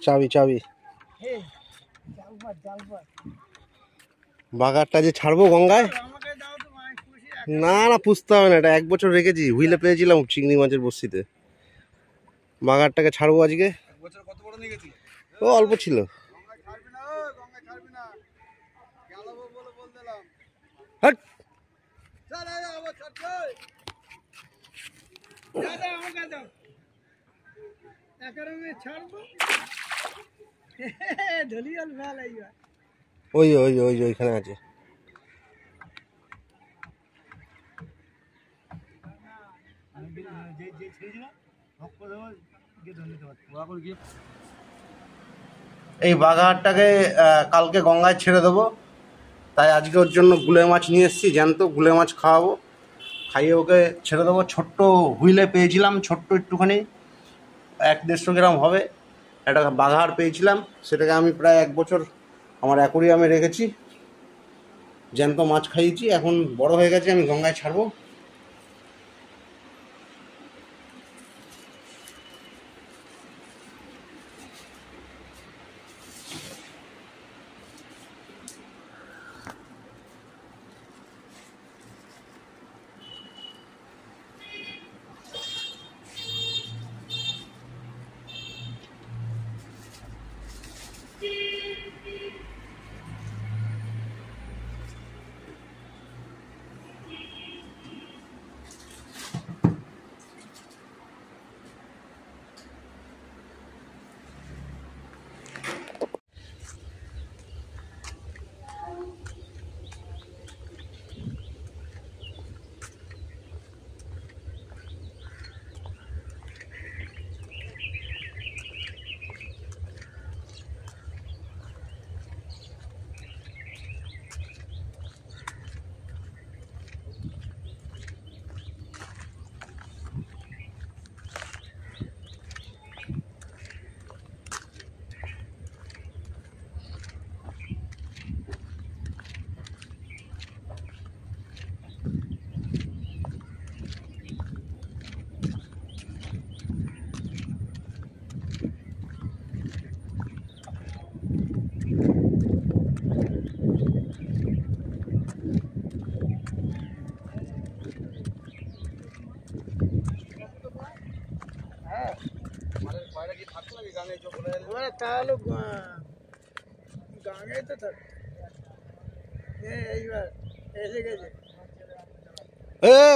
চাবি চাবি বাগারটা যে ছাড়বো গঙ্গায়, না না পুষতে হবে না, এটা 1 বছর রেখেছি, হুইলে পেয়েছিলাম চিংড়ি মাছের বস্তিতে। বাগারটাকে ছাড়বো আজকে। ও অল্প ছিল। হট ওই ওই ওই ওইখানে আছে। এই বাঘাটাকে কালকে গঙ্গায় ছেড়ে দেবো, তাই আজকে ওর জন্য গুলে মাছ নিয়ে এসেছি, জ্যান্ত গুলে মাছ খাওয়াবো, খাইয়ে ওকে ছেড়ে দেবো। ছোট্ট হুইলে পেয়েছিলাম, ছোট্ট একটুখানি 100-150 গ্রাম হবে, একটা বাঘার পেয়েছিলাম, সেটাকে আমি প্রায় 1 বছর আমার অ্যাকোরিয়ামে রেখেছি, জ্যান্ত মাছ খাইয়েছি। এখন বড় হয়ে গেছে, আমি গঙ্গায় ছাড়বো।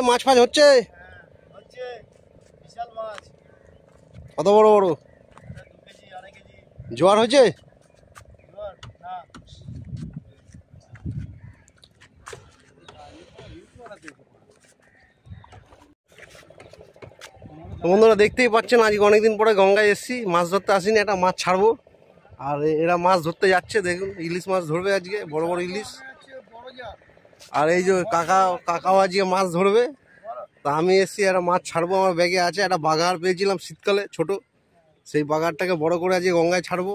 মাছ ফাছ হচ্ছে, কত বড় বড় জোয়ার হয়েছে। বন্ধুরা দেখতেই পাচ্ছেন, আজকে অনেকদিন পরে গঙ্গায় এসেছি, মাছ ধরতে আসিনি, একটা মাছ ছাড়বো। আর এরা মাছ ধরতে যাচ্ছে, দেখুন ইলিশ মাছ ধরবে আজকে, বড় বড় ইলিশ। আর এই যে কাকাও আজকে মাছ ধরবে, তা আমি এসেছি একটা মাছ ছাড়বো, আমার ব্যাগে আছে। একটা বাঘার পেয়েছিলাম শীতকালে ছোট, সেই বাঘারটাকে বড় করে আজকে গঙ্গায় ছাড়বো,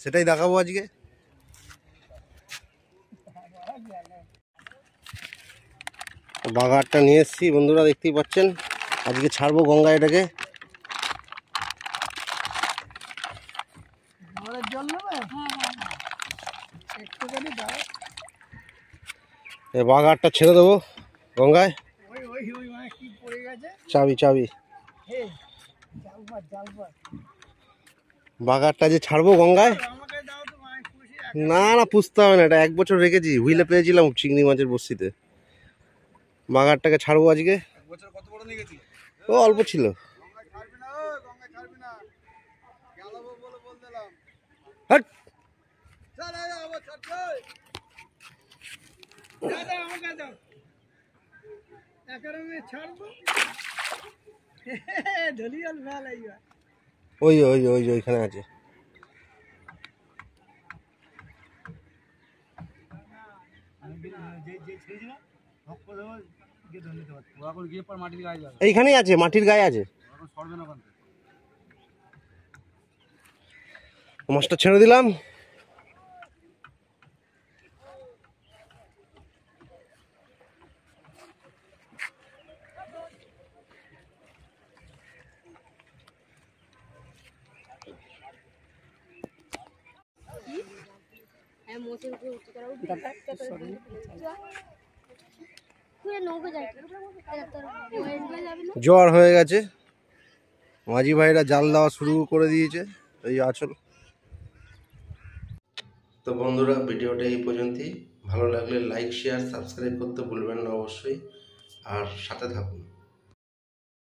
সেটাই দেখাবো আজকে। বাঘারটা নিয়ে এসেছি বন্ধুরা, দেখতেই পাচ্ছেন, আজকে ছাড়বো গঙ্গায় এটাকে। বাঘারটা ছেড়ে দেবো গঙ্গায়। চাবি চাবি বাঘারটা যে ছাড়বো গঙ্গায়, না না পুষতে হবে না, এটা 1 বছর রেখেছি, হুইলে পেয়েছিলাম চিংড়ি মাছের বস্তিতে। বাঘারটাকে ছাড়বো আজকে। ও অল্প ছিল। হট ওই ওই ওই ওইখানে আছে। এইখানেই আছে, মাটির গায়ে আছে, মাছটা ছেড়ে দিলাম। জ্বর হয়ে গেছে, মাঝি ভাইরা জাল দেওয়া শুরু করে দিয়েছে। এই আঁচল। তো বন্ধুরা, ভিডিওটা এই পর্যন্তই। ভালো লাগলে লাইক, শেয়ার, সাবস্ক্রাইব করতে ভুলবেন না অবশ্যই, আর সাথে থাকুন।